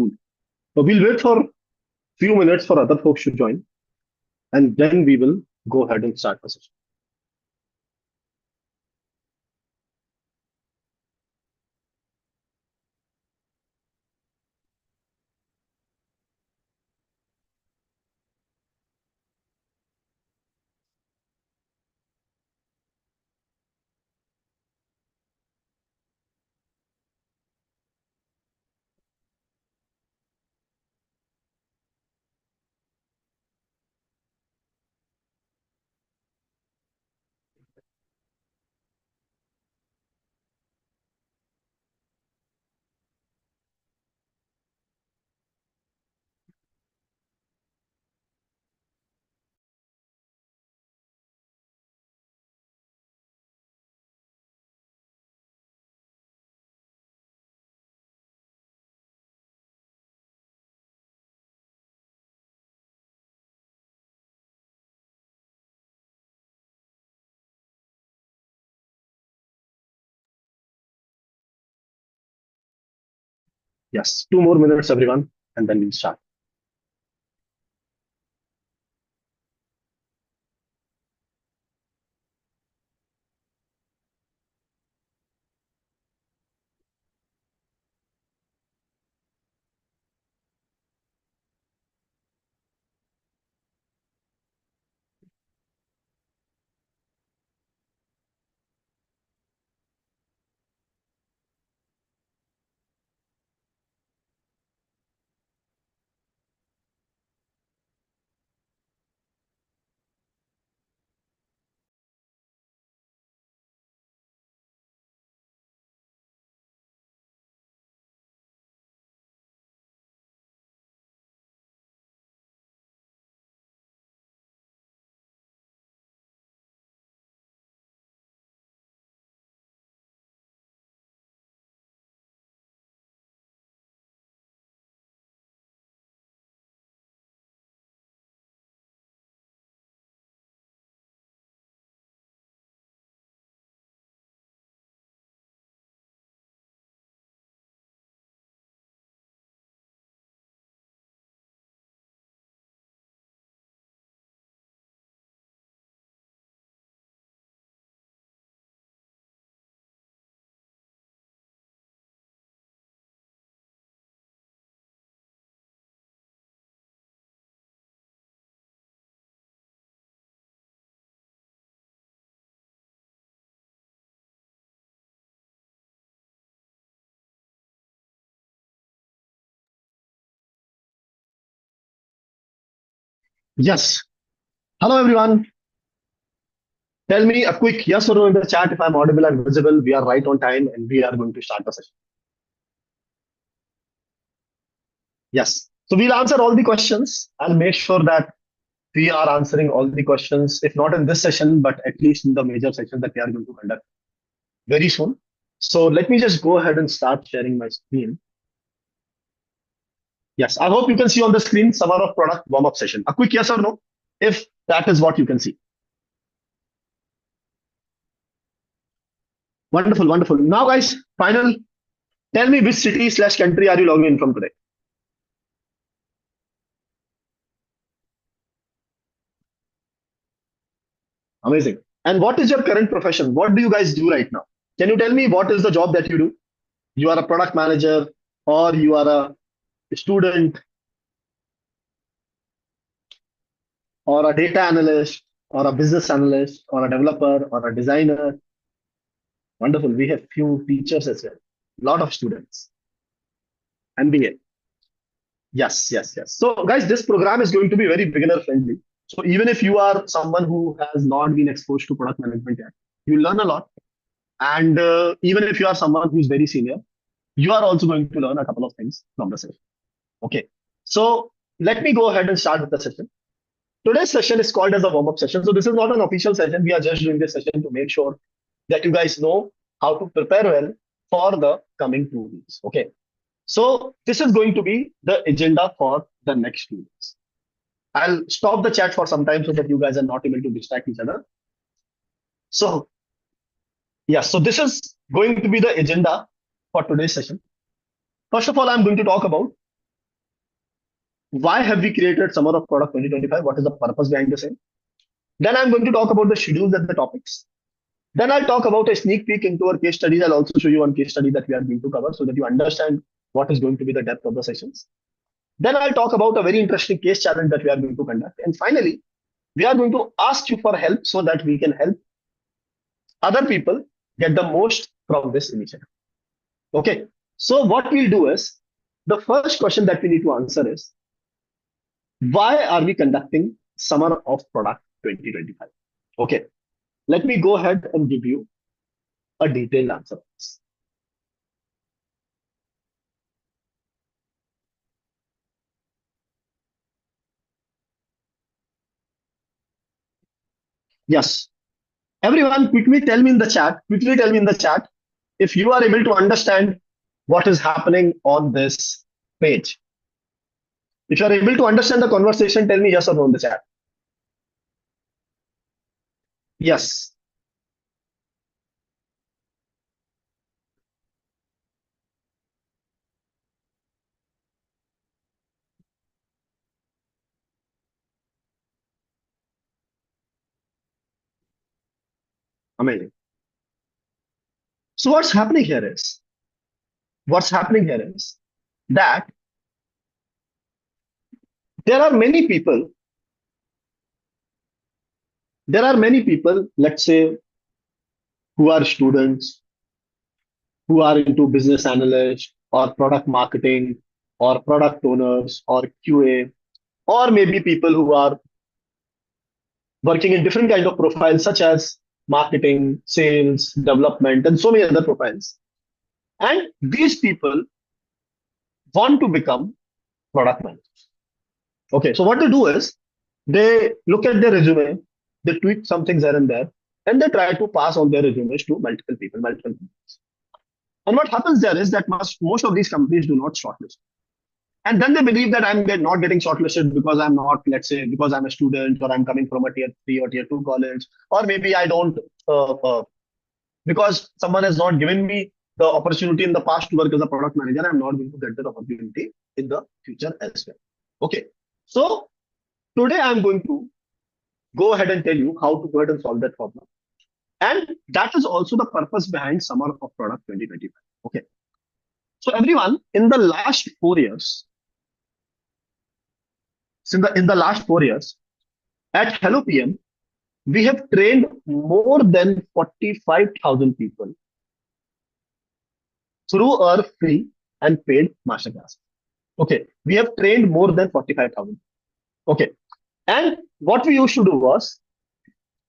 cool. So we'll wait for few minutes for other folks to join, and then we will go ahead and start the session. Yes, 2 more minutes, everyone, and then we'll start. Yes. Hello, everyone. Tell me a quick yes or no in the chat if I'm audible and visible. We are right on time, and we are going to start the session. Yes. So we'll answer all the questions. I'll make sure that we are answering all the questions, if not in this session, but at least in the major sessions that we are going to conduct very soon. So let me just go ahead and start sharing my screen. Yes, I hope you can see on the screen summer of product warm-up session. A quick yes or no, if that is what you can see. Wonderful, wonderful. Now, guys, final. Tell me which city slash country are you logging in from today? Amazing. And what is your current profession? What do you guys do right now? Can you tell me what is the job that you do? You are a product manager, or you are a student, or a data analyst, or a business analyst, or a developer, or a designer. Wonderful. We have few teachers as well. A lot of students. MBA. Yes, yes, yes. So, guys, this program is going to be very beginner friendly. So, even if you are someone who has not been exposed to product management yet, you learn a lot. And even if you are someone who's very senior, you are also going to learn a couple of things from the session. Okay. So, let me go ahead and start with the session. Today's session is called as a warm-up session. So, this is not an official session. We are just doing this session to make sure that you guys know how to prepare well for the coming 2 weeks. Okay. So this is going to be the agenda for the next 2 weeks. I'll stop the chat for some time so that you guys are not able to distract each other. So yeah, so this is going to be the agenda for today's session. First of all, I'm going to talk about Why have we created Summer of Product 2025? What is the purpose behind the same? Then I'm going to talk about the schedules and the topics. Then I'll talk about a sneak peek into our case studies. I'll also show you one case study that we are going to cover so that you understand what is going to be the depth of the sessions. Then I'll talk about a very interesting case challenge that we are going to conduct. And finally, we are going to ask you for help so that we can help other people get the most from this initiative. Okay. So what we'll do is the first question that we need to answer is why are we conducting Summer of Product 2025? Okay. Let me go ahead and give you a detailed answer. Yes. Everyone, quickly tell me in the chat. Quickly tell me in the chat if you are able to understand what is happening on this page. If you are able to understand the conversation, tell me yes or no in the chat. Yes. Amazing. So what's happening here is that there are many people, let's say, who are students, who are into business analyst or product marketing or product owners or QA, or maybe people who are working in different kind of profiles such as marketing, sales, development, and so many other profiles. And these people want to become product managers. Okay, so what they do is they look at their resume, they tweak some things here and there, and they try to pass on their resumes to multiple people, multiple companies. And what happens there is that most of these companies do not shortlist. And then they believe that I'm not getting shortlisted because I'm not, let's say, because I'm a student or I'm coming from a tier 3 or tier 2 college, or maybe I don't, because someone has not given me the opportunity in the past to work as a product manager, I'm not going to get that opportunity in the future as well. Okay. So today I'm going to go ahead and tell you how to go ahead and solve that problem. And that is also the purpose behind Summer of Product 2025. Okay. So everyone, in the last 4 years, in the last 4 years, at HelloPM, we have trained more than 45,000 people through our free and paid masterclass. Okay, we have trained more than 45,000. Okay, and what we used to do was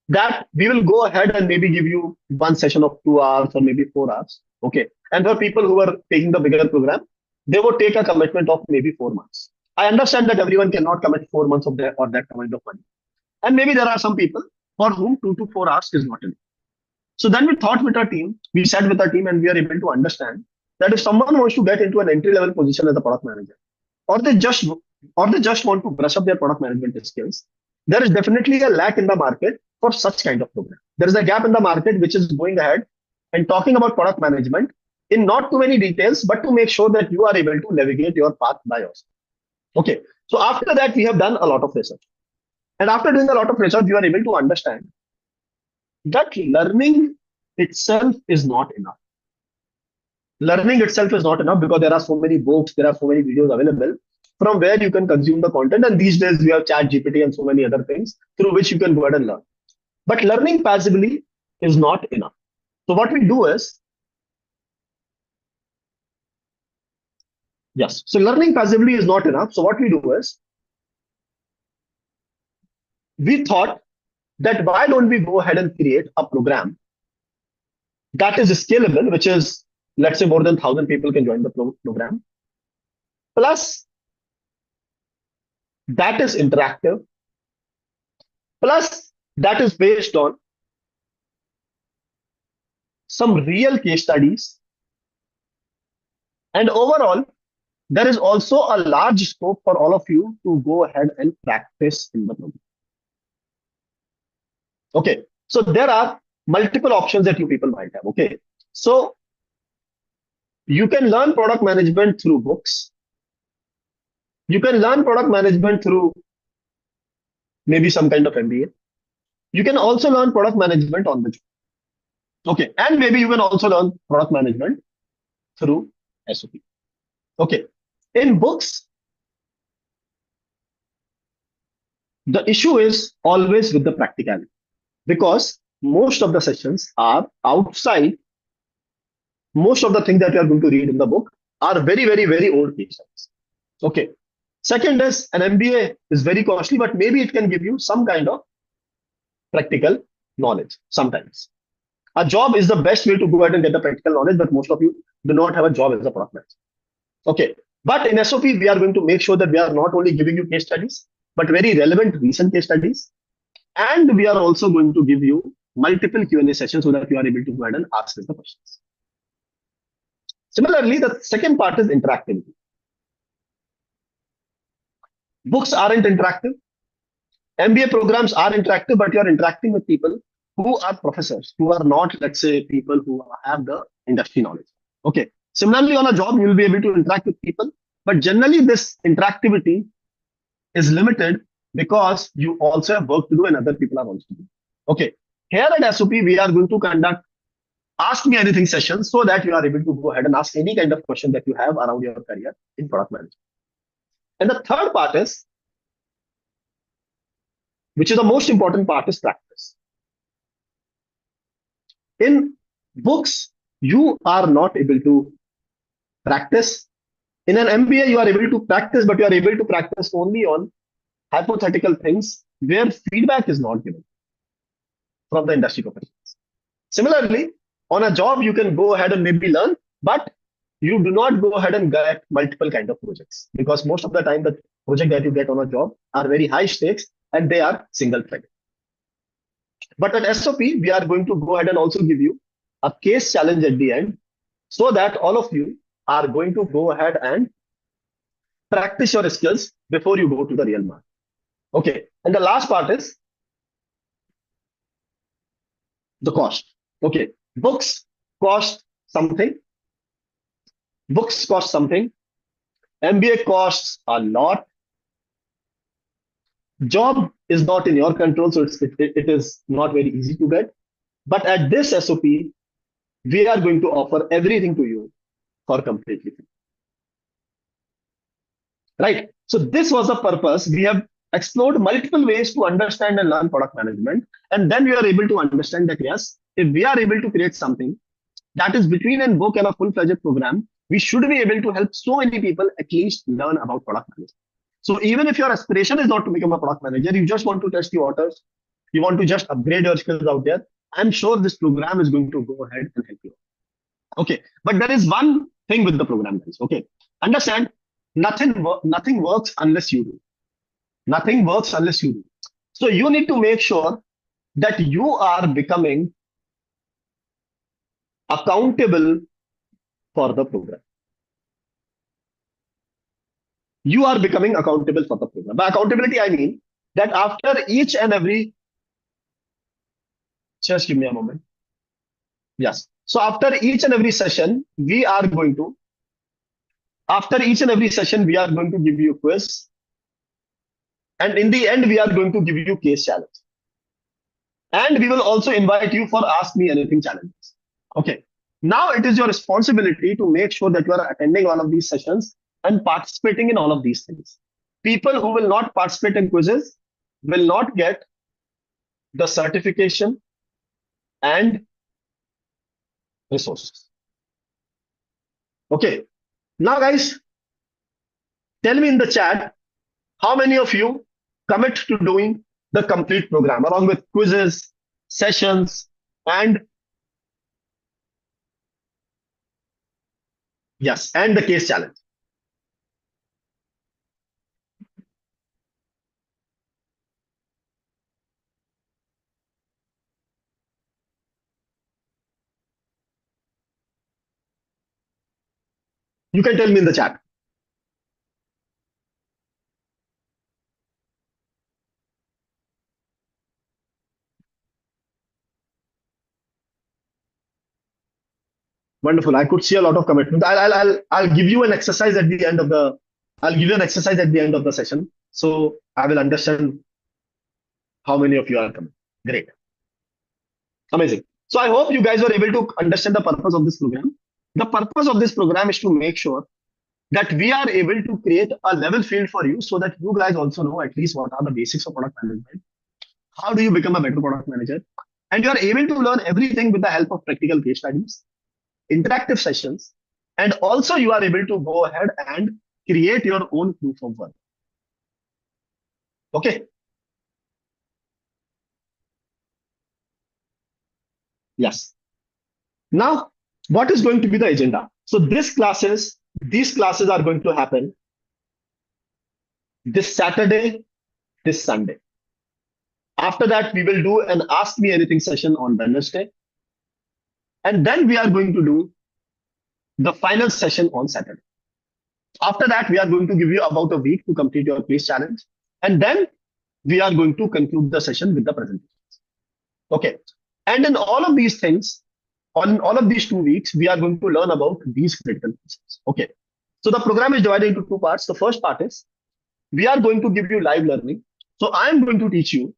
that we will go ahead and maybe give you one session of 2 hours or maybe 4 hours. Okay, and for people who are taking the bigger program, they would take a commitment of maybe 4 months. I understand that everyone cannot commit 4 months of that or that kind of money, and maybe there are some people for whom 2 to 4 hours is not enough. So then we thought with our team, we sat with our team, and we are able to understand that if someone wants to get into an entry level position as a product manager, or they just want to brush up their product management skills, there is definitely a lack in the market for such kind of program. There is a gap in the market which is going ahead and talking about product management in not too many details, but to make sure that you are able to navigate your path by yourself. Okay. So after that, we have done a lot of research. And after doing a lot of research, you are able to understand that learning itself is not enough. Learning itself is not enough because there are so many books, there are so many videos available from where you can consume the content. And these days we have Chat GPT and so many other things through which you can go ahead and learn. But learning passively is not enough. So what we do is, yes, so learning passively is not enough. So what we do is, we thought that why don't we go ahead and create a program that is scalable, which is, let's say, more than 1,000 people can join the program. Plus, that is interactive. Plus, that is based on some real case studies. And overall, there is also a large scope for all of you to go ahead and practice in the program. Okay, so there are multiple options that you people might have. Okay, so you can learn product management through books. You can learn product management through maybe some kind of MBA. You can also learn product management on the job. Okay. And maybe you can also learn product management through SOP. Okay. In books, the issue is always with the practicality because most of the sessions are outside. Most of the things that you are going to read in the book are very, very, very old case studies. Okay. Second is an MBA is very costly, but maybe it can give you some kind of practical knowledge sometimes. A job is the best way to go ahead and get the practical knowledge, but most of you do not have a job as a product manager. Okay. But in SOP, we are going to make sure that we are not only giving you case studies, but very relevant recent case studies. And we are also going to give you multiple Q&A sessions so that you are able to go ahead and ask us the questions. Similarly, the second part is interactivity. Books aren't interactive. MBA programs are interactive, but you're interacting with people who are professors, who are not, let's say, people who have the industry knowledge. Okay. Similarly, on a job, you will be able to interact with people, but generally, this interactivity is limited because you also have work to do and other people are also doing. Okay. Here at SOP, we are going to conduct Ask Me Anything sessions so that you are able to go ahead and ask any kind of question that you have around your career in product management. And the third part is, which is the most important part, is practice. In books, you are not able to practice. In an MBA, you are able to practice, but you are able to practice only on hypothetical things where feedback is not given from the industry professionals. Similarly, on a job, you can go ahead and maybe learn, but you do not go ahead and get multiple kind of projects because most of the time the project that you get on a job are very high stakes and they are single threaded. But at SOP, we are going to go ahead and also give you a case challenge at the end so that all of you are going to go ahead and practice your skills before you go to the real market. Okay. And the last part is the cost. Okay. Books cost something. Books cost something. MBA costs a lot. Job is not in your control, so it is not very easy to get. But at this SOP, we are going to offer everything to you for completely free. Right? So this was the purpose. We have explored multiple ways to understand and learn product management. And then we are able to understand that, yes, if we are able to create something that is between a book and a full-fledged program, we should be able to help so many people at least learn about product management. So even if your aspiration is not to become a product manager, you just want to test the waters, you want to just upgrade your skills out there, I'm sure this program is going to go ahead and help you. Okay, but there is one thing with the program, guys. Okay, understand, nothing works unless you do. Nothing works unless you do. So you need to make sure that you are becoming accountable for the program. You are becoming accountable for the program. By accountability, I mean that after each and every, just give me a moment. Yes. So after each and every session, we are going to give you a quiz. And in the end, we are going to give you case challenge. And we will also invite you for Ask Me Anything challenges. Okay. Now it is your responsibility to make sure that you are attending all of these sessions and participating in all of these things. People who will not participate in quizzes will not get the certification and resources. Okay. Now, guys, tell me in the chat, how many of you commit to doing the complete program along with quizzes, sessions, and yes, and the case challenge. You can tell me in the chat. Wonderful. I could see a lot of commitment. I'll give you an exercise at the end of the I'll give you an exercise at the end of the session. So I will understand how many of you are coming. Great. Amazing. So I hope you guys were able to understand the purpose of this program. The purpose of this program is to make sure that we are able to create a level field for you so that you guys also know at least what are the basics of product management. How do you become a better product manager? And you are able to learn everything with the help of practical case studies, interactive sessions, and also you are able to go ahead and create your own proof of work. Okay. Yes. Now, what is going to be the agenda? So these classes are going to happen this Saturday, this Sunday. After that, we will do an Ask Me Anything session on Wednesday. And then we are going to do the final session on Saturday. After that, we are going to give you about a week to complete your quiz challenge. And then we are going to conclude the session with the presentations. Okay. And in all of these things, on all of these 2 weeks, we are going to learn about these critical concepts. Okay. So the program is divided into two parts. The first part is we are going to give you live learning. So I am going to teach you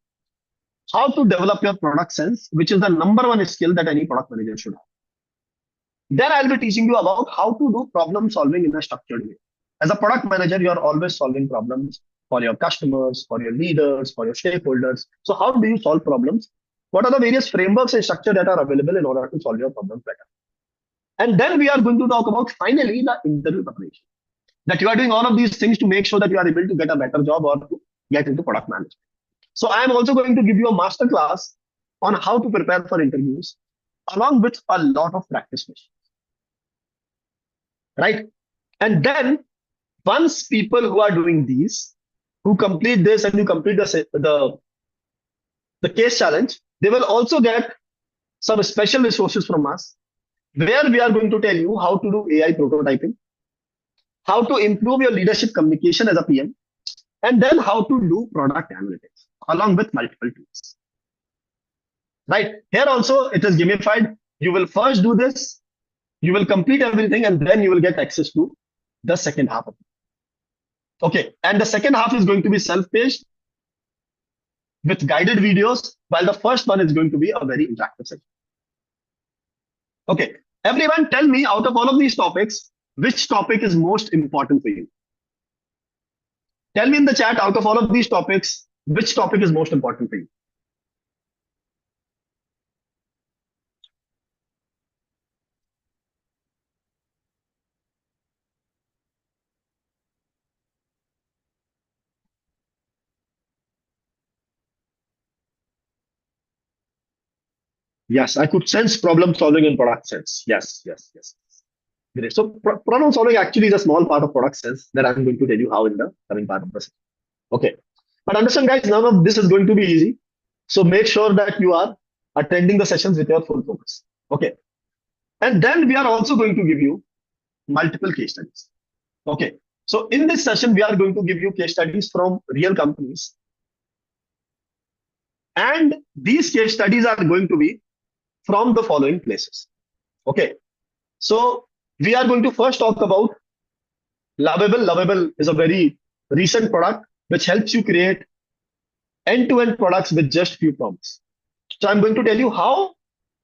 how to develop your product sense, which is the number one skill that any product manager should have. Then I'll be teaching you about how to do problem solving in a structured way. As a product manager, you are always solving problems for your customers, for your leaders, for your stakeholders. So how do you solve problems? What are the various frameworks and structure that are available in order to solve your problems better? And then we are going to talk about finally the interview preparation. That you are doing all of these things to make sure that you are able to get a better job or to get into product management. So I am also going to give you a master class on how to prepare for interviews along with a lot of practice questions. Right? And then once people who are doing these, who complete this and you complete the case challenge, they will also get some special resources from us where we are going to tell you how to do AI prototyping, how to improve your leadership communication as a PM, and then how to do product analytics along with multiple tools. Right? Here also it is gamified. You will first do this, you will complete everything, and then you will get access to the second half of it. Okay. And the second half is going to be self-paced with guided videos, while the first one is going to be a very interactive section. Okay. Everyone tell me out of all of these topics, which topic is most important for you? Tell me in the chat out of all of these topics, which topic is most important for you? Yes, I could sense problem solving in product sense. Yes, yes, yes. Great. So problem solving actually is a small part of product sense that I'm going to tell you how in the coming part of the session. Okay. But understand, guys, none of this is going to be easy. So make sure that you are attending the sessions with your full focus. Okay. And then we are also going to give you multiple case studies. Okay. So in this session, we are going to give you case studies from real companies. And these case studies are going to be from the following places. Okay. So we are going to first talk about Lovable. Lovable is a very recent product which helps you create end-to-end products with just few prompts. So I'm going to tell you how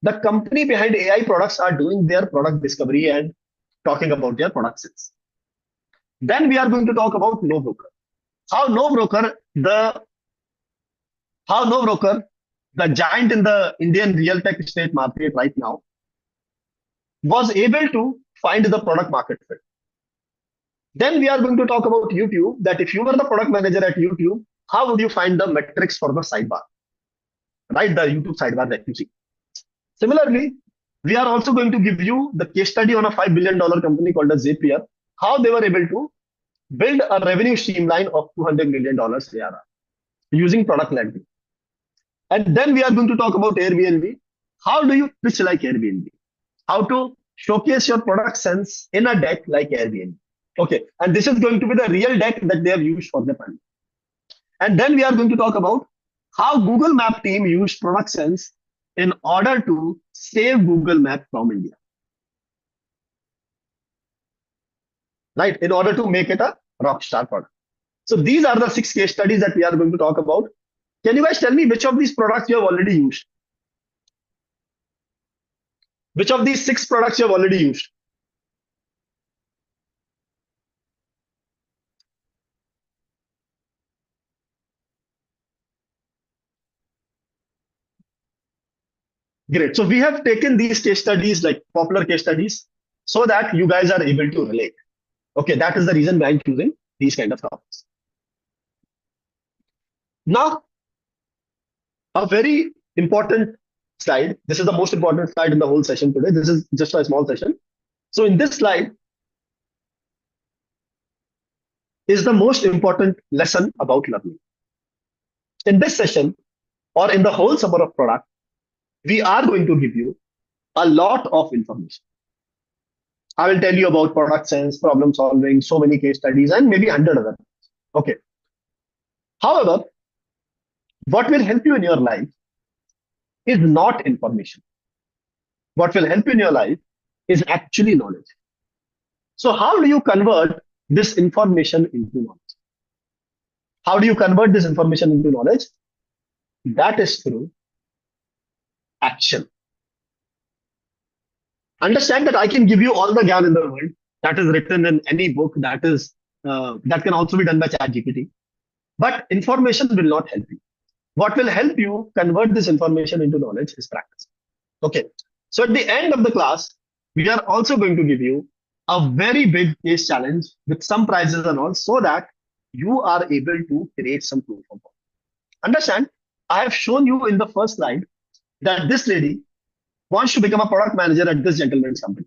the company behind AI products are doing their product discovery and talking about their product sets. Then we are going to talk about NoBroker. How NoBroker, the giant in the Indian real tech estate market right now, was able to find the product market fit. Then we are going to talk about YouTube, that if you were the product manager at YouTube, how would you find the metrics for the sidebar, right? The YouTube sidebar that you see. Similarly, we are also going to give you the case study on a $5 billion company called as Zapier, how they were able to build a revenue streamline of $200 million ARR using product-led growth. And then we are going to talk about Airbnb. How do you pitch like Airbnb? How to showcase your product sense in a deck like Airbnb. Okay, and this is going to be the real deck that they have used for the panel. And then we are going to talk about how Google Map team used product sense in order to save Google Map from India. Right, in order to make it a rockstar product. So these are the 6 case studies that we are going to talk about. Can you guys tell me which of these products you have already used? Which of these 6 products you have already used? Great. So we have taken these case studies, like popular case studies, so that you guys are able to relate. Okay, that is the reason why I'm choosing these kind of topics. Now, a very important slide. This is the most important slide in the whole session today. This is just a small session. So in this slide is the most important lesson about learning. In this session, or in the whole summer of product, we are going to give you a lot of information. I will tell you about product sense, problem solving, so many case studies, and maybe 100 other. Okay. However, what will help you in your life is not information. What will help you in your life is actually knowledge. So how do you convert this information into knowledge? How do you convert this information into knowledge? That is through action. Understand that I can give you all the gyan in the world that is written in any book, that can also be done by ChatGPT. But information will not help you. What will help you convert this information into knowledge is practice. Okay. So at the end of the class, we are also going to give you a very big case challenge with some prizes and all, so that you are able to create some proof of work. Understand, I have shown you in the first slide that this lady wants to become a product manager at this gentleman's company.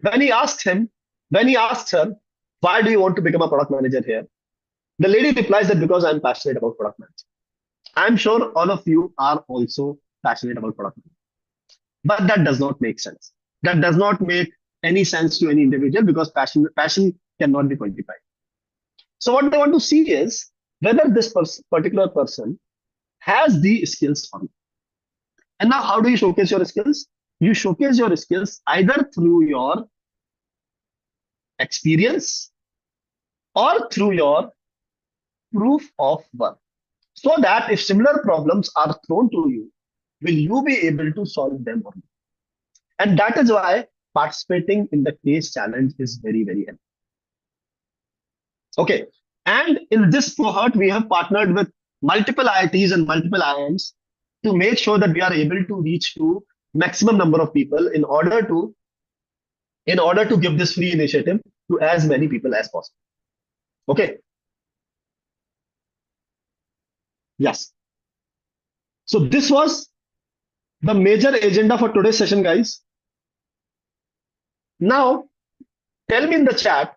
When he asks her, why do you want to become a product manager here? The lady replies that because I'm passionate about product management. I'm sure all of you are also passionate about product management. But that does not make sense. That does not make any sense to any individual, because passion cannot be quantified. So what they want to see is whether this particular person has the skills for it. And now, how do you showcase your skills? You showcase your skills either through your experience or through your proof of work, so that if similar problems are thrown to you, will you be able to solve them or not? And that is why participating in the case challenge is very, very important. Okay. And in this cohort, we have partnered with multiple IITs and multiple IIMs to make sure that we are able to reach to maximum number of people in order to give this free initiative to as many people as possible. Okay. Yes. So this was the major agenda for today's session, guys. Now, tell me in the chat,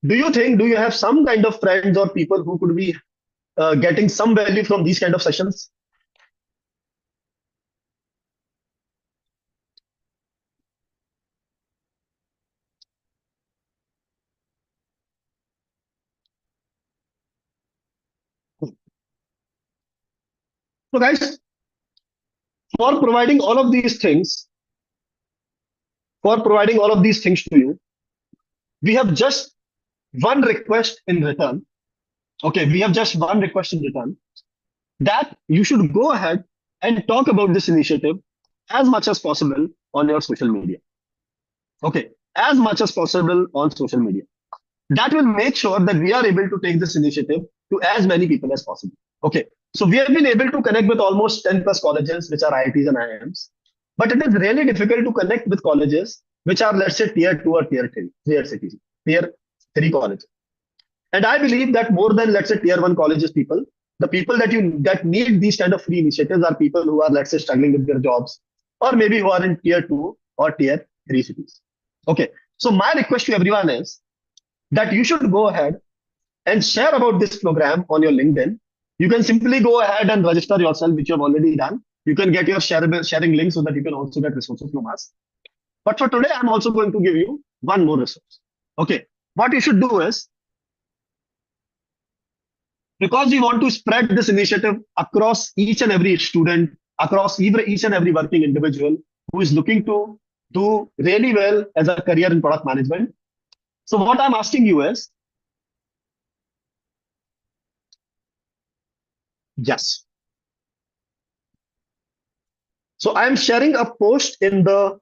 do you have some kind of friends or people who could be getting some value from these kind of sessions? So guys, for providing all of these things, to you, we have just one request in return. Okay, we have just one request in return, that you should go ahead and talk about this initiative as much as possible on your social media. Okay, as much as possible on social media. That will make sure that we are able to take this initiative to as many people as possible. Okay, so we have been able to connect with almost 10 plus colleges, which are IITs and IIMs. But it is really difficult to connect with colleges which are, let's say, tier 2 or tier 3, tier 3 colleges. And I believe that more than, let's say, tier 1 colleges people, the people that need these kind of free initiatives are people who are, let's say, struggling with their jobs, or maybe who are in tier 2 or tier 3 cities. Okay, so my request to everyone is that you should go ahead and share about this program on your LinkedIn. You can simply go ahead and register yourself, which you have already done. You can get your sharing link so that you can also get resources from us. But for today, I'm also going to give you one more resource. Okay, what you should do is, because we want to spread this initiative across each and every student, across each and every working individual who is looking to do really well as a career in product management, So what I'm asking you is, yes. So I'm sharing a post in the,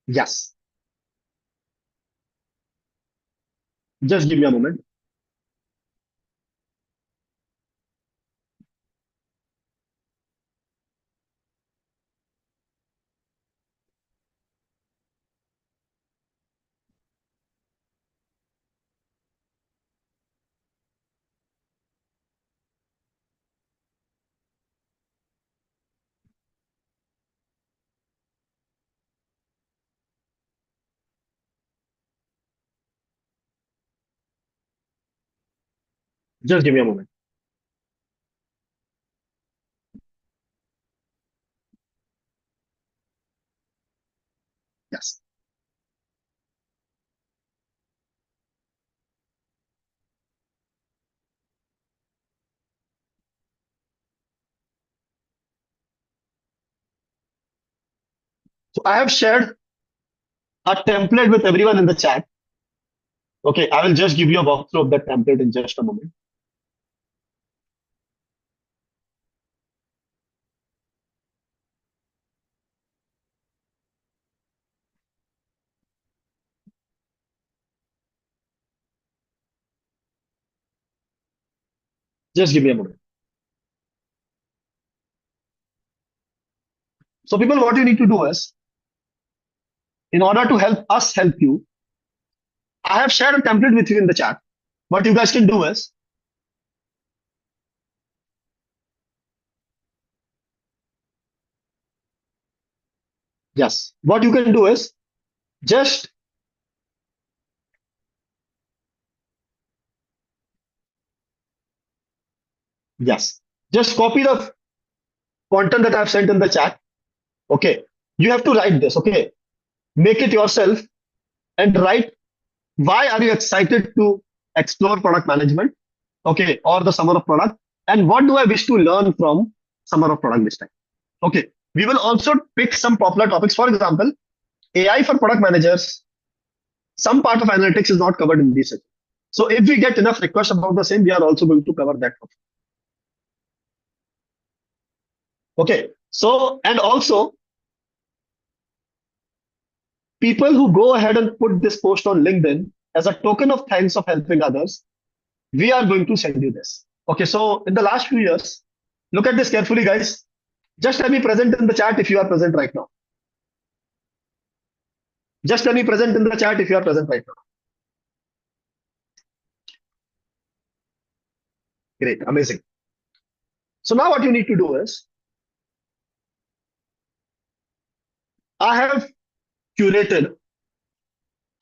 yes. Just give me a moment. Just give me a moment. Yes. So I have shared a template with everyone in the chat. Okay, I will just give you a walkthrough of that template in just a moment. Just give me a moment. So people, what you need to do is, in order to help us help you, I have shared a template with you in the chat. What you guys can do is, yes, what you can do is just, yes, just copy the content that I've sent in the chat. Okay. You have to write this. Okay. Make it yourself and write, why are you excited to explore product management? Okay. Or the summer of product. And what do I wish to learn from summer of product this time? Okay. We will also pick some popular topics. For example, AI for product managers. Some part of analytics is not covered in this session. So if we get enough requests about the same, we are also going to cover that topic. Okay. So, and also people who go ahead and put this post on LinkedIn as a token of thanks of helping others, we are going to send you this. Okay. So in the last few years, look at this carefully, guys. Just let me present in the chat if you are present right now. Just let me present in the chat if you are present right now. Great. Amazing. So now what you need to do is, I have curated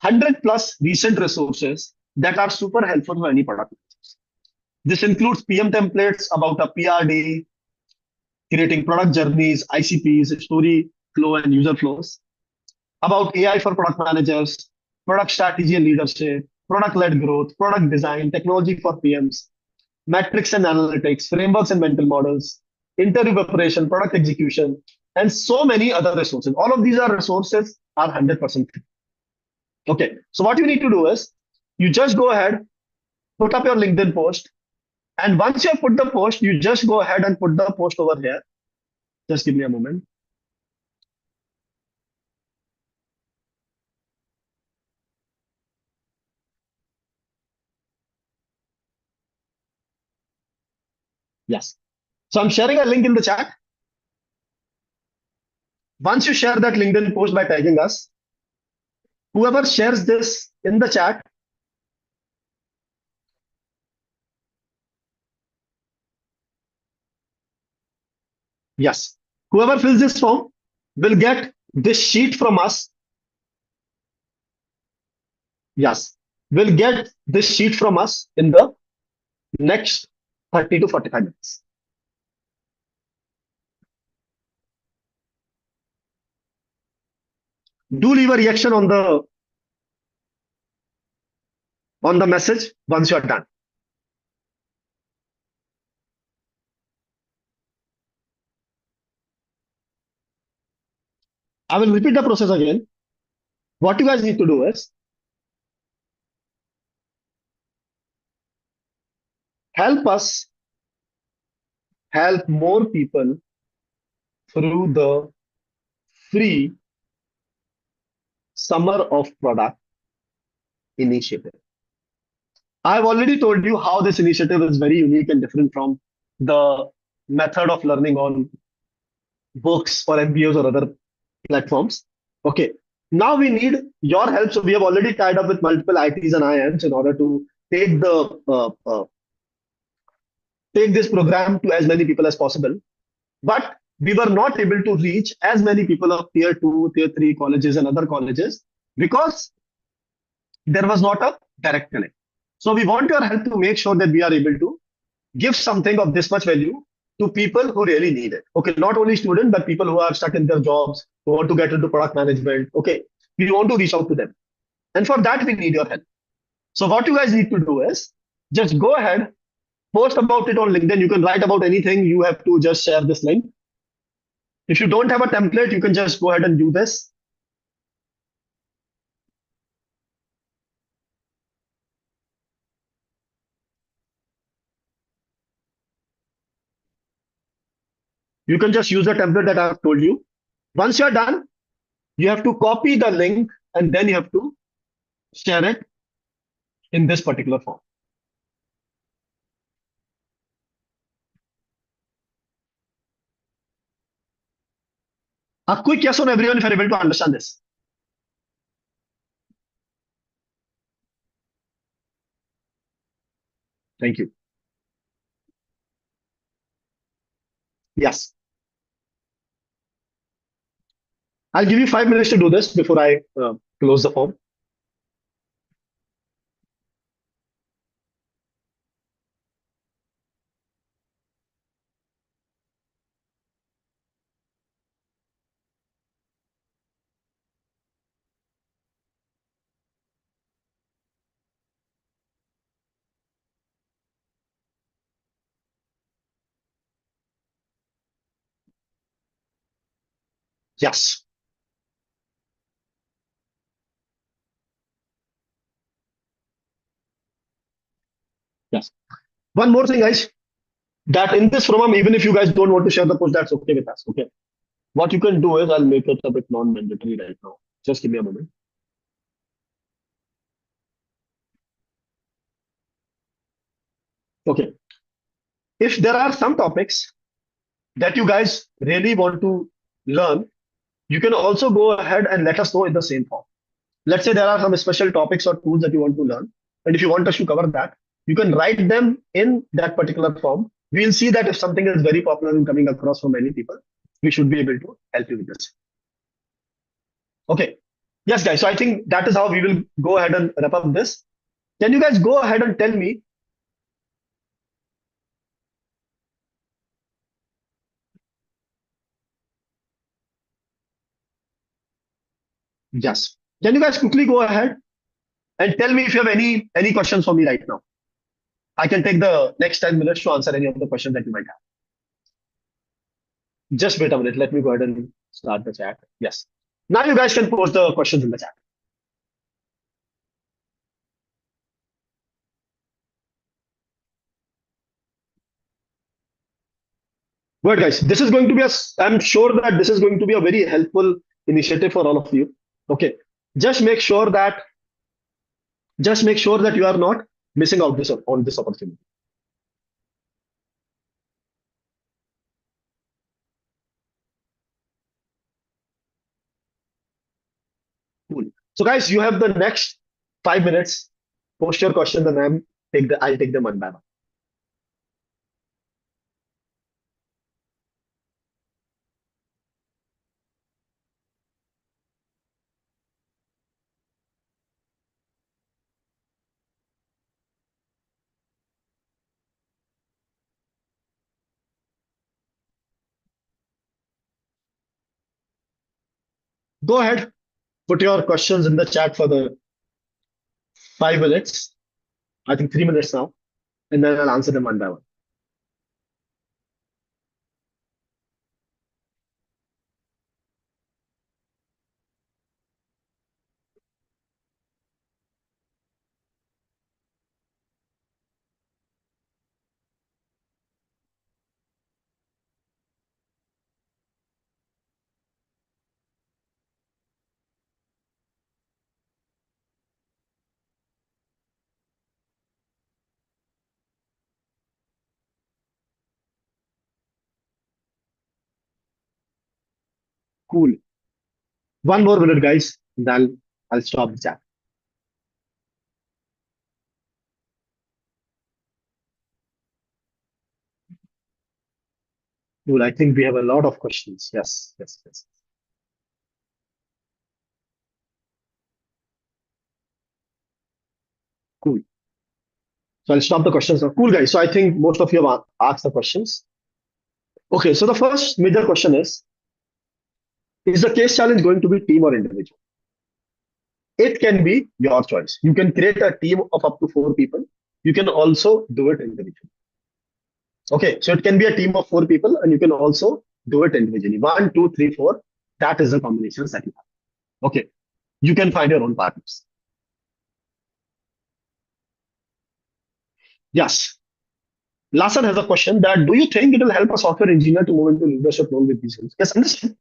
100 plus recent resources that are super helpful for any product. This includes PM templates about a PRD, creating product journeys, ICPs, story flow and user flows, about AI for product managers, product strategy and leadership, product-led growth, product design, technology for PMs, metrics and analytics, frameworks and mental models, interview preparation, product execution, and so many other resources. All of these are resources are 100% free. Okay, so what you need to do is, you just go ahead, put up your LinkedIn post, and once you have put the post, you just go ahead and put the post over here. Just give me a moment. Yes. So I'm sharing a link in the chat. Once you share that LinkedIn post by tagging us, whoever shares this in the chat, yes, whoever fills this form will get this sheet from us. Yes, will get this sheet from us in the next 30 to 45 minutes. Do leave a reaction on the message once you are done. I will repeat the process again. What you guys need to do is help us help more people through the free summer of product initiative. I've already told you how this initiative is very unique and different from the method of learning on books or MBAs or other platforms. Okay. Now we need your help. So we have already tied up with multiple ITs and IMs in order to take the take this program to as many people as possible. But we were not able to reach as many people of tier two, tier three colleges and other colleges because there was not a direct connect. So we want your help to make sure that we are able to give something of this much value to people who really need it. Okay, not only students, but people who are stuck in their jobs, who want to get into product management. Okay, we want to reach out to them. And for that, we need your help. So what you guys need to do is just go ahead, post about it on LinkedIn. You can write about anything. You have to just share this link. If you don't have a template, you can just go ahead and do this. You can just use the template that I've told you. Once you're done, you have to copy the link and then you have to share it in this particular form. A quick yes on everyone if you're able to understand this. Thank you. Yes. I'll give you 5 minutes to do this before I close the form. Yes. Yes. One more thing, guys, that in this forum, even if you guys don't want to share the post, that's okay with us. Okay. What you can do is I'll make it a bit non-mandatory right now. Just give me a moment. Okay. If there are some topics that you guys really want to learn, you can also go ahead and let us know in the same form. Let's say there are some special topics or tools that you want to learn. And if you want us to cover that, you can write them in that particular form. We'll see that if something is very popular and coming across from many people, we should be able to help you with this. Okay. Yes, guys. So I think that is how we will go ahead and wrap up this. Can you guys go ahead and tell me? Yes. Can you guys quickly go ahead and tell me if you have any questions for me right now? I can take the next 10 minutes to answer any of the questions that you might have. Just wait a minute. Let me go ahead and start the chat. Yes. Now you guys can post the questions in the chat. Good, guys. This is going to be I'm sure that this is going to be a very helpful initiative for all of you. Okay. Just make sure that you are not missing out on this opportunity. Cool. So guys, you have the next 5 minutes. Post your questions and I'll take them one by one. Go ahead, put your questions in the chat for the 5 minutes. I think 3 minutes now, and then I'll answer them one by one. Cool. One more minute, guys. Then I'll stop the chat. Cool. I think we have a lot of questions. Yes, yes, yes. Cool. So I'll stop the questions now. Cool, guys. So I think most of you have asked the questions. Okay. So the first major question is the case challenge going to be team or individual? It can be your choice. You can create a team of up to 4 people. You can also do it individually. Okay. So it can be a team of 4 people and you can also do it individually. One, two, three, four. That is the combinations that you have. Okay. You can find your own partners. Yes. Lasan has a question that do you think it will help a software engineer to move into leadership role with these skills? Yes, understand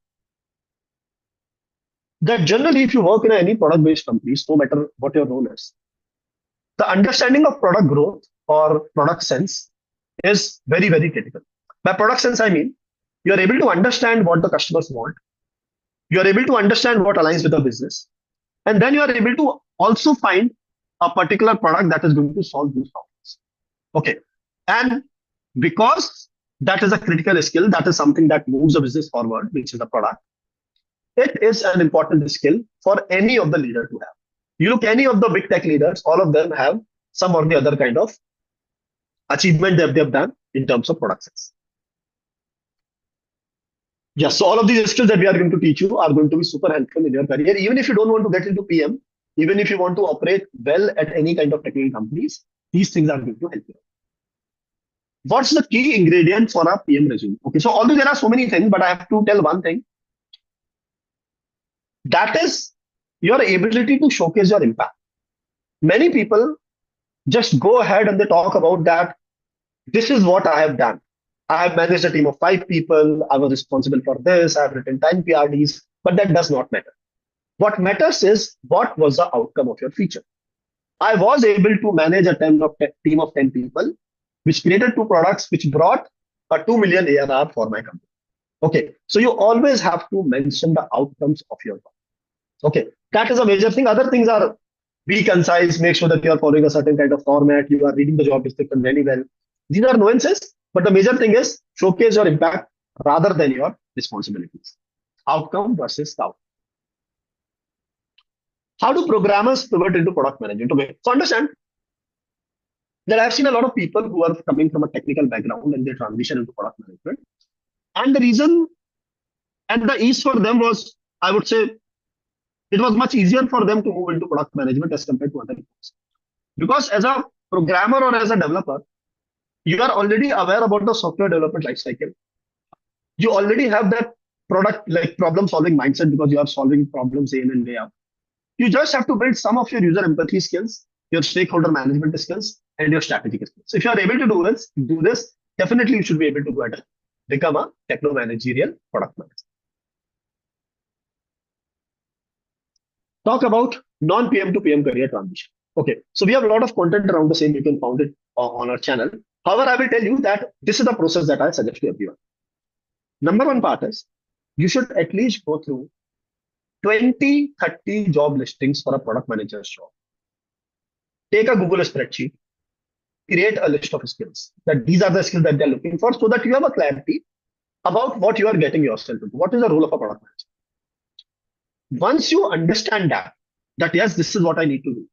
that generally if you work in any product-based companies, no matter what your role is, the understanding of product growth or product sense is very, very critical. By product sense, I mean you are able to understand what the customers want. You are able to understand what aligns with the business. And then you are able to also find a particular product that is going to solve these problems. Okay. And because that is a critical skill, that is something that moves the business forward, which is the product. It is an important skill for any of the leader to have. You look any of the big tech leaders, all of them have some or the other kind of achievement that they've done in terms of product sense. Yes, so all of these skills that we are going to teach you are going to be super helpful in your career. Even if you don't want to get into PM, even if you want to operate well at any kind of technical companies, these things are going to help you. What's the key ingredient for a PM resume? Okay, so although there are so many things, but I have to tell one thing. That is your ability to showcase your impact. Many people just go ahead and they talk about that. This is what I have done. I have managed a team of 5 people. I was responsible for this. I have written 10 PRDs, but that does not matter. What matters is what was the outcome of your feature. I was able to manage a team of 10 people, which created 2 products, which brought a 2 million ARR for my company. Okay, so you always have to mention the outcomes of your work. Okay, that is a major thing. Other things are be concise, make sure that you are following a certain kind of format, you are reading the job description very well. These are nuances, but the major thing is showcase your impact rather than your responsibilities. Outcome versus outcome. How do programmers pivot into product management? Okay, so understand that I've seen a lot of people who are coming from a technical background and they transition into product management. And the reason and the ease for them was, I would say, it was much easier for them to move into product management as compared to other people. Because as a programmer or as a developer, you are already aware about the software development lifecycle. You already have that product like problem solving mindset because you are solving problems day in and day out. You just have to build some of your user empathy skills, your stakeholder management skills, and your strategic skills. So if you are able to do this, definitely you should be able to go ahead and become a techno managerial product manager. Talk about non-PM to PM career transition. Okay, so we have a lot of content around the same. You can find it on our channel. However, I will tell you that this is the process that I suggest to everyone. Number one part is you should at least go through 20, 30 job listings for a product manager's job. Take a Google spreadsheet, create a list of skills that these are the skills that they're looking for so that you have a clarity about what you are getting yourself into. What is the role of a product manager? Once you understand that yes, this is what I need to do,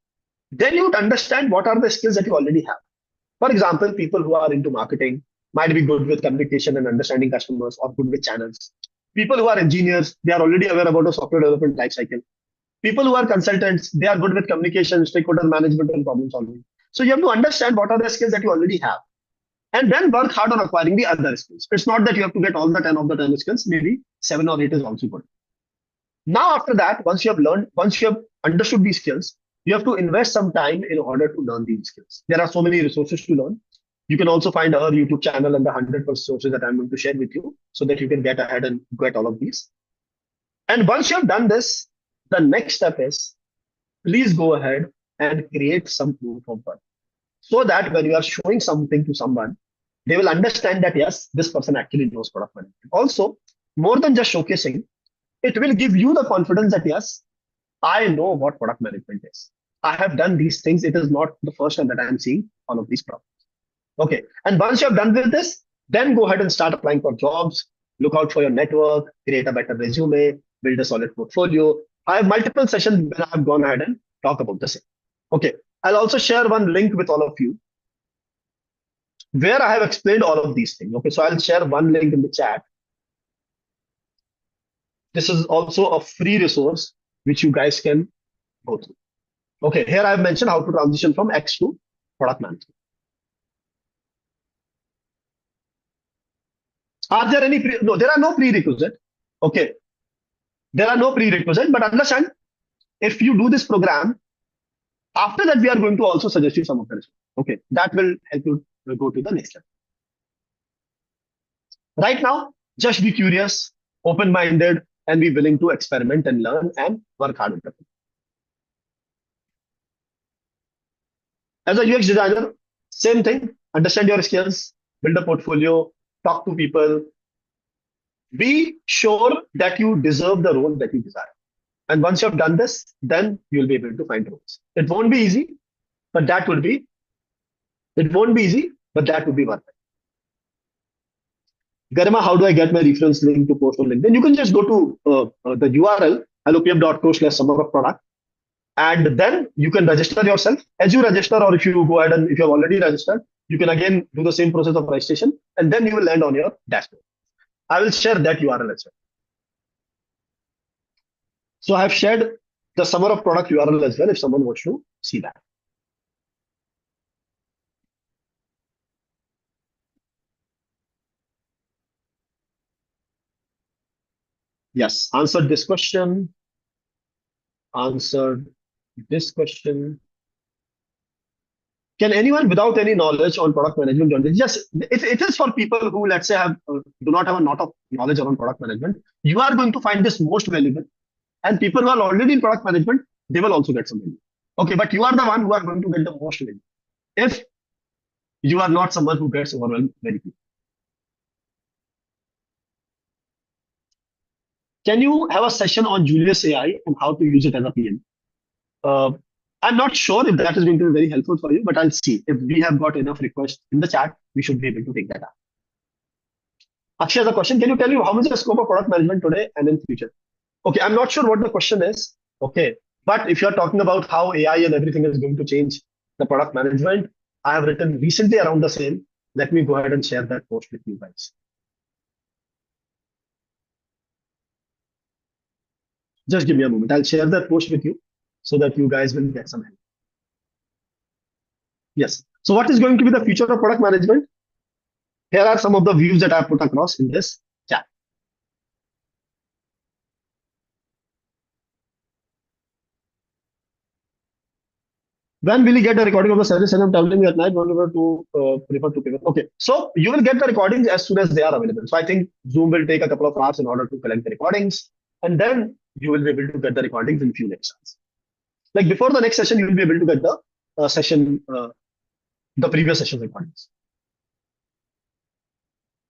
then you would understand what are the skills that you already have. For example, people who are into marketing might be good with communication and understanding customers or good with channels. People who are engineers, they are already aware about the software development lifecycle. People who are consultants, they are good with communication, stakeholder management, and problem solving. So you have to understand what are the skills that you already have. And then work hard on acquiring the other skills. It's not that you have to get all the 10 of the 10 skills, maybe 7 or 8 is also good. Now, after that, once you have understood these skills, you have to invest some time in order to learn these skills. There are so many resources to learn. You can also find our YouTube channel and the 100 resources that I'm going to share with you so that you can get ahead and get all of these. And once you have done this, the next step is please go ahead and create some proof of work so that when you are showing something to someone, they will understand that, yes, this person actually knows product management. Also, more than just showcasing, It will give you the confidence that yes, I know what product management is. I have done these things. It is not the first time that I am seeing all of these problems. Okay. And once you have done with this, then go ahead and start applying for jobs. Look out for your network, create a better resume, build a solid portfolio. I have multiple sessions where I have gone ahead and talk about the same. Okay. I'll also share one link with all of you where I have explained all of these things. Okay. So I'll share one link in the chat. This is also a free resource which you guys can go through. Okay. Here I've mentioned how to transition from X to product management. Are there any no, there are no prerequisites. Okay. There are no prerequisites, but understand if you do this program, after that, we are going to also suggest you some of the results. Okay. That will help you go to the next level. Right now, just be curious, open-minded, and be willing to experiment and learn and work hard with it. As a UX designer, same thing. Understand your skills, build a portfolio, talk to people. Be sure that you deserve the role that you desire. And once you have done this, then you'll be able to find roles. It won't be easy, but that would be, it won't be easy, but that would be worth it. Garima, how do I get my reference link to post on LinkedIn? You can just go to the URL, HelloPM.co/summer of product. And then you can register yourself. As you register, or if you go ahead and if you have already registered, you can again do the same process of registration, and then you will land on your dashboard. I will share that URL as well. So I have shared the summer of product URL as well if someone wants to see that. Yes, answered this question. Answered this question. Can anyone without any knowledge on product management join this? Yes, it is for people who, let's say, do not have a lot of knowledge around product management. You are going to find this most valuable. And people who are already in product management, they will also get some value. Okay, but you are the one who are going to get the most value. If you are not someone who gets overwhelmed very quickly. Can you have a session on Julius AI and how to use it as a PM? I'm not sure if that is going to be very helpful for you, but I'll see. If we have got enough requests in the chat, we should be able to take that up. Akshay has a question. Can you tell me how much is the scope of product management today and in future? Okay, I'm not sure what the question is. Okay, but if you're talking about how AI and everything is going to change the product management, I have written recently around the same. Let me go ahead and share that post with you guys. Just give me a moment. I'll share that post with you so that you guys will get some help. Yes. So what is going to be the future of product management? Here are some of the views that I put across in this chat. When will you get the recording of the service? And I'm telling you at night, whenever to prefer to people. Okay, so you will get the recordings as soon as they are available. So I think Zoom will take a couple of hours in order to collect the recordings, and then you will be able to get the recordings in few next hours. Like before the next session, you will be able to get the the previous session recordings.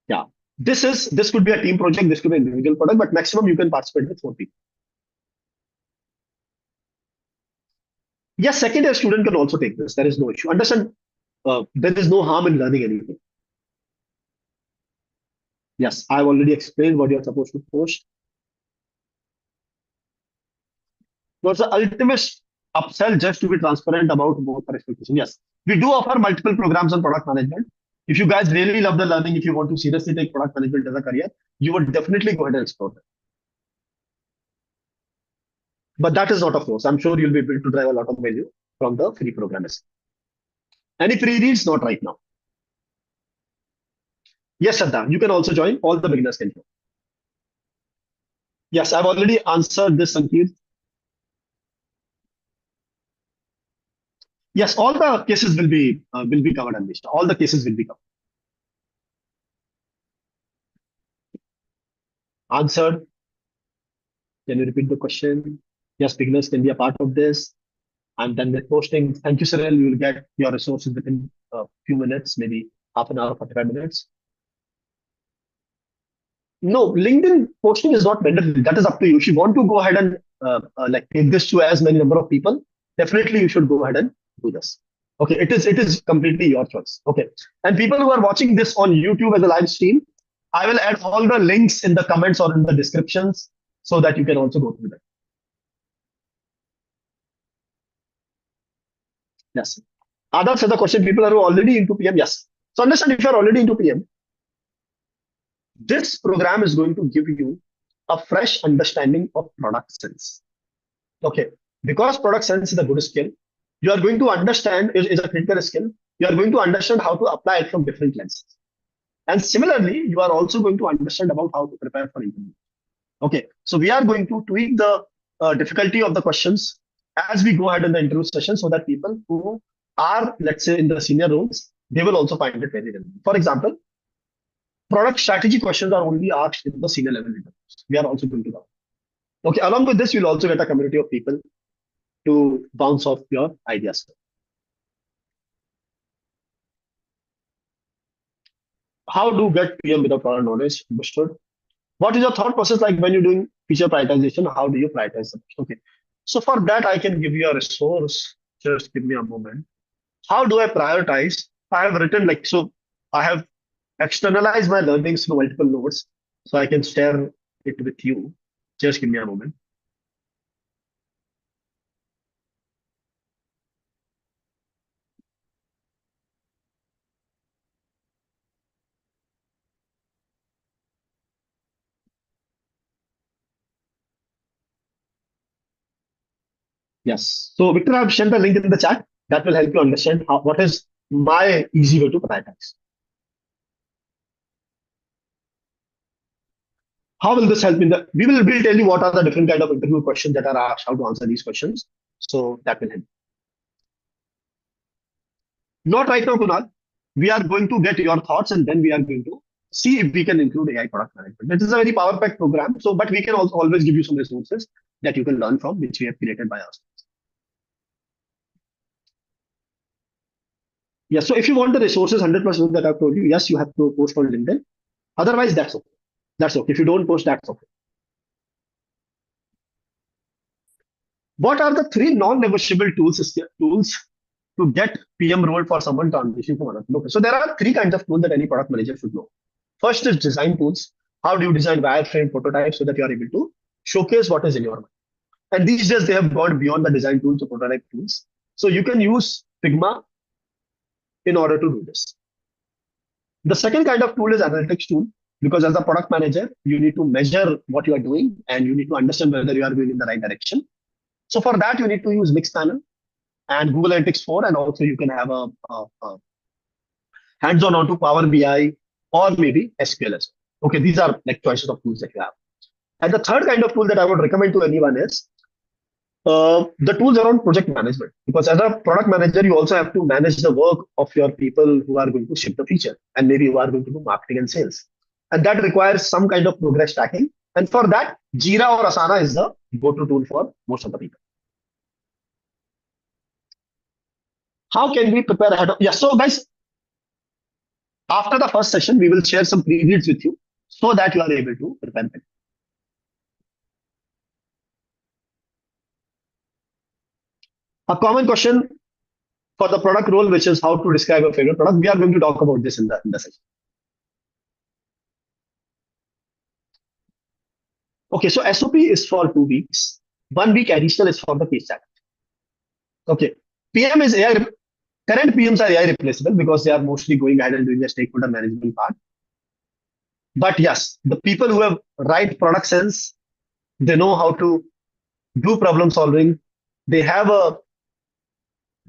Yeah, this could be a team project, this could be an individual product, but maximum you can participate with 4 people. Yes, second year student can also take this. There is no issue. Understand, there is no harm in learning anything. Yes, I've already explained what you're supposed to post. What's the ultimate upsell, just to be transparent about both our expectation? Yes, we do offer multiple programs on product management. If you guys really love the learning, if you want to seriously take product management as a career, you would definitely go ahead and explore that. But that is not a force. I'm sure you'll be able to drive a lot of value from the free programs. Any free reads? Not right now. Yes, Shraddha, you can also join. All the beginners can join. Yes, I've already answered this, Sankeet. Yes, all the cases will be covered, Anish. All the cases will be covered. Answered. Can you repeat the question? Yes, beginners can be a part of this. I'm done with posting. Thank you, Cyril. You will get your resources within a few minutes, maybe half an hour, 45 minutes. No, LinkedIn posting is not mandatory. That is up to you. If you want to go ahead and like take this to as many number of people, definitely you should go ahead and do this. Okay, it is completely your choice. Okay, and people who are watching this on YouTube as a live stream, I will add all the links in the comments or in the descriptions so that you can also go through that. Yes. Others has a question. People are already into PM. Yes. So understand if you are already into PM, this program is going to give you a fresh understanding of product sense. Okay, because product sense is a good skill, you are going to understand is a critical skill. You are going to understand how to apply it from different lenses. And similarly, you are also going to understand about how to prepare for interview. Okay, so we are going to tweak the difficulty of the questions as we go ahead in the interview session so that people who are, let's say, in the senior roles, they will also find it very relevant. For example, product strategy questions are only asked in the senior level interviews. We are also going to cover. Okay, along with this, you'll also get a community of people to bounce off your ideas. How do get PM without product knowledge? Understood. What is your thought process like when you're doing feature prioritization? How do you prioritize them? Okay. So for that, I can give you a resource. Just give me a moment. How do I prioritize? I have written like, so I have externalized my learnings through multiple notes. So I can share it with you. Just give me a moment. Yes. So Victor, I've sent a link in the chat that will help you understand what is my easy way to prioritize. How will this help in the? We will tell you what are the different kind of interview questions that are asked, how to answer these questions. So that will help. Not right now, Kunal. We are going to get your thoughts and then we are going to see if we can include AI product management. This is a very power packed program. So, but we can also always give you some resources that you can learn from, which we have created by us. Yes. So if you want the resources 100% that I've told you, yes, you have to post on LinkedIn. Otherwise, that's okay. That's okay. If you don't post, that's okay. What are the three non-negotiable tools to get PM role for someone transitioning from another? Okay, so there are three kinds of tools that any product manager should know. First is design tools. How do you design wireframe prototypes so that you are able to showcase what is in your mind? And these days they have gone beyond the design tools to prototype tools. So you can use Figma in order to do this. The second kind of tool is analytics tool because as a product manager, you need to measure what you are doing and you need to understand whether you are going in the right direction. So for that, you need to use Mixpanel and Google Analytics 4, and also you can have a hands-on onto Power BI or maybe SQL as well. Okay, these are like choices of tools that you have. And the third kind of tool that I would recommend to anyone is the tools around project management. Because as a product manager, you also have to manage the work of your people who are going to ship the feature and maybe who are going to do marketing and sales. And that requires some kind of progress tracking. And for that, Jira or Asana is the go-to tool for most of the people. How can we prepare ahead of? Yeah, so guys, after the first session, we will share some pre-reads with you so that you are able to prepare better. A common question for the product role, which is how to describe a favorite product. We are going to talk about this in the session. Okay, so SOP is for 2 weeks. 1 week additional is for the case challenge. Okay, PM is AI. Current PMs are AI replaceable because they are mostly going ahead and doing the stakeholder management part. But yes, the people who have right product sense, they know how to do problem solving. They have a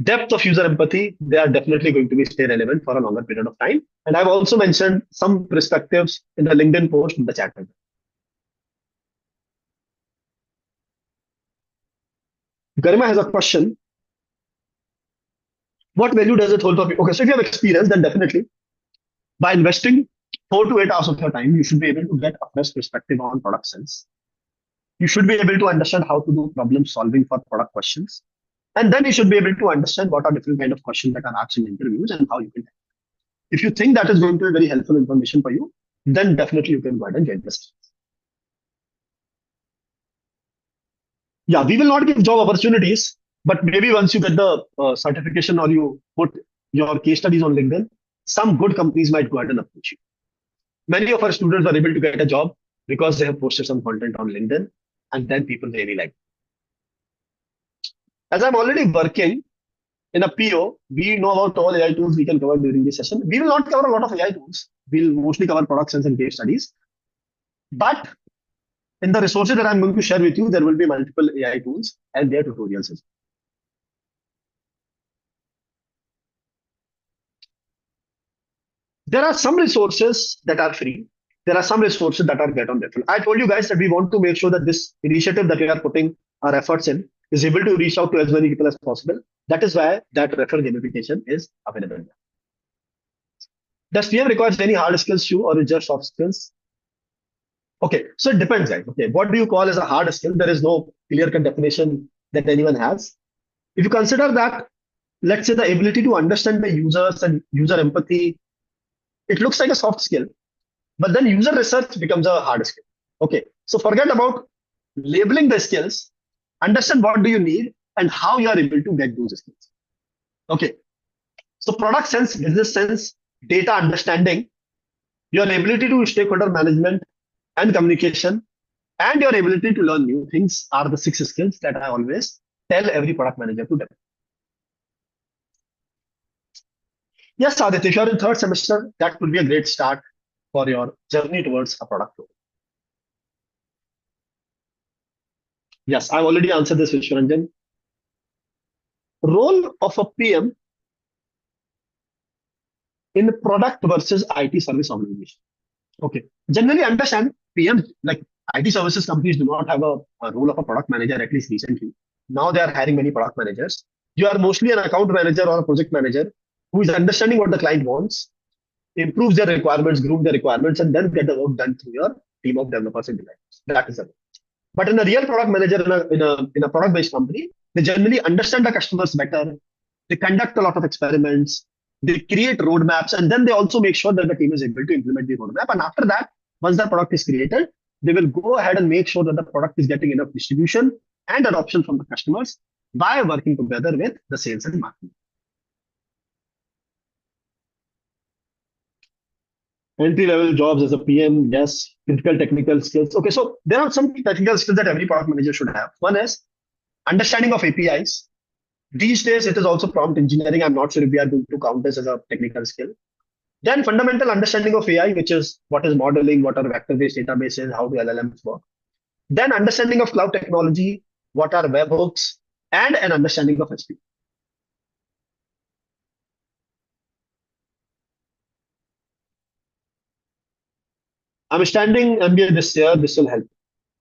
depth of user empathy. They are definitely going to be stay relevant for a longer period of time. And I've also mentioned some perspectives in the LinkedIn post in the chat. Garima has a question. What value does it hold for people? Okay, so if you have experience, then definitely by investing 4 to 8 hours of your time, you should be able to get a fresh perspective on product sense. You should be able to understand how to do problem solving for product questions. And then you should be able to understand what are different kind of questions that are asked in interviews and how you can. If you think that is going to be very helpful information for you, then definitely you can go ahead and join this. Yeah, we will not give job opportunities, but maybe once you get the certification or you put your case studies on LinkedIn, some good companies might go ahead and approach you. Many of our students are able to get a job because they have posted some content on LinkedIn, and then people really like. As I'm already working in a PO, we know about all AI tools we can cover during this session. We will not cover a lot of AI tools. We'll mostly cover productions and case studies. But in the resources that I'm going to share with you, there will be multiple AI tools and their tutorials as well. There are some resources that are free. There are some resources that are get on referral. I told you guys that we want to make sure that this initiative that we are putting our efforts in is able to reach out to as many people as possible. That is why that referral gamification is available. Does PM requires any hard skills too, or is just soft skills? Okay, so it depends, guys. Okay, what do you call as a hard skill? There is no clear-cut definition that anyone has. If you consider that, let's say the ability to understand the users and user empathy, it looks like a soft skill, but then user research becomes a hard skill. Okay, so forget about labeling the skills, understand what do you need and how you are able to get those skills. Okay, so product sense, business sense, data understanding, your ability to stakeholder management and communication, and your ability to learn new things are the 6 skills that I always tell every product manager to develop. Yes, Aditya, if you're in third semester, that would be a great start for your journey towards a product role. Yes, I've already answered this, Vishwaranjan. Role of a PM in product versus IT service organization. Okay. Generally understand PM, like IT services companies do not have a role of a product manager, at least recently. Now they are hiring many product managers. You are mostly an account manager or a project manager who is understanding what the client wants, improves their requirements, groom their requirements, and then get the work done through your team of developers and designers. That is it. But in a real product manager in a product-based company, they generally understand the customers better. They conduct a lot of experiments. They create roadmaps, and then they also make sure that the team is able to implement the roadmap. And after that, once the product is created, they will go ahead and make sure that the product is getting enough distribution and adoption from the customers by working together with the sales and marketing. Entry level jobs as a PM, yes. Critical technical skills. Okay, so there are some technical skills that every product manager should have. One is understanding of APIs. These days, it is also prompt engineering. I'm not sure if we are going to count this as a technical skill. Then fundamental understanding of AI, which is what is modeling, what are vector-based databases, how do LLMs work. Then understanding of cloud technology, what are webhooks, and an understanding of SP. I'm standing MBA this year. This will help.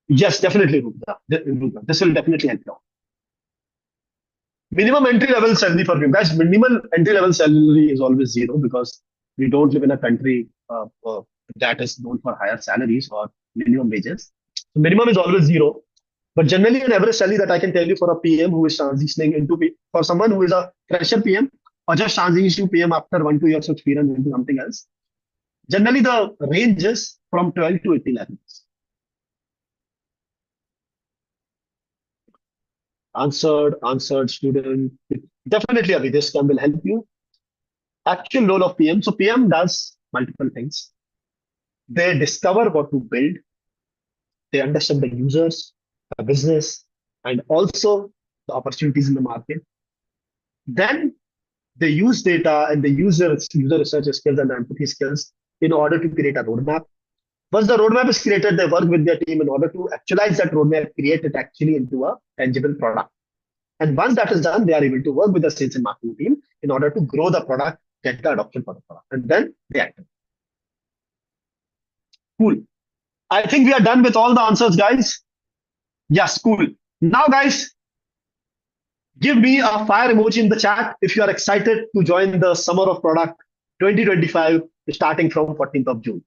Yes, definitely, Rupta. This will definitely help you. Minimum entry level salary for you guys. Minimum entry level salary is always zero because we don't live in a country that is known for higher salaries or minimum wages. So minimum is always zero. But generally, an average salary that I can tell you for a PM who is transitioning into for someone who is a fresher PM or just transitioning to PM after 1 2 years of experience into something else. Generally, the range is from 12 to 18 lakhs. Answered, student. Definitely, Abhi, this can will help you. Actual role of PM. So PM does multiple things. They discover what to build. They understand the users, the business, and also the opportunities in the market. Then they use data and they use their user research skills and empathy skills in order to create a roadmap. Once the roadmap is created, they work with their team in order to actualize that roadmap, create it actually into a tangible product. And once that is done, they are able to work with the sales and marketing team in order to grow the product, get the adoption for the product, and then they act. Cool. I think we are done with all the answers, guys. Yes, cool. Now, guys, give me a fire emoji in the chat if you are excited to join the Summer of Product 2025 starting from 14th of June.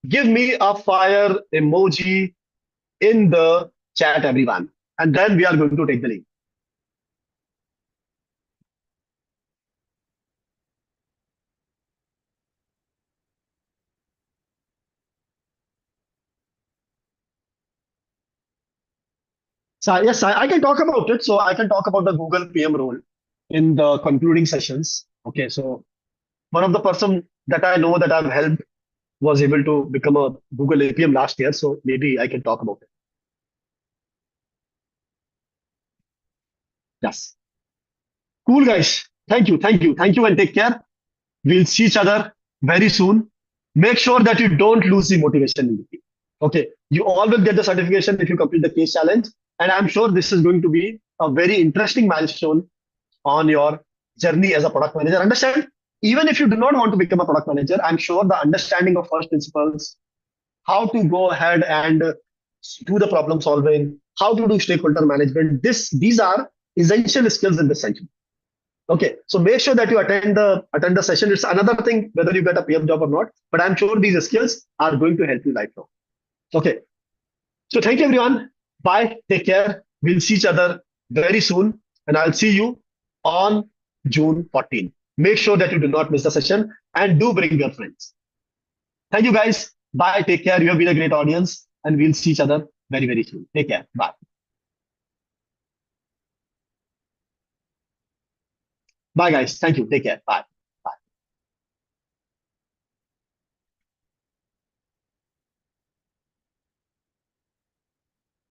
Give me a fire emoji in the chat, everyone. And then we are going to take the link. So yes, I can talk about it. So I can talk about the Google PM role in the concluding sessions. Okay, so one of the person that I know that I've helped was able to become a Google APM last year. So maybe I can talk about it. Yes. Cool, guys. Thank you. Thank you. Thank you and take care. We'll see each other very soon. Make sure that you don't lose the motivation in between. Okay. You all will get the certification if you complete the case challenge. And I'm sure this is going to be a very interesting milestone on your journey as a product manager. Understand, even if you do not want to become a product manager, I'm sure the understanding of first principles, how to go ahead and do the problem solving, how to do stakeholder management, these are essential skills in this century. Okay, so make sure that you attend the session. It's another thing whether you get a PM job or not, but I'm sure these skills are going to help you lifelong. Okay, so thank you everyone. Bye. Take care. We'll see each other very soon, and I'll see you on June 14. Make sure that you do not miss the session and do bring your friends. Thank you guys. Bye. Take care. You have been a great audience, and we'll see each other very, very soon. Take care. Bye. Bye, guys. Thank you. Take care. Bye.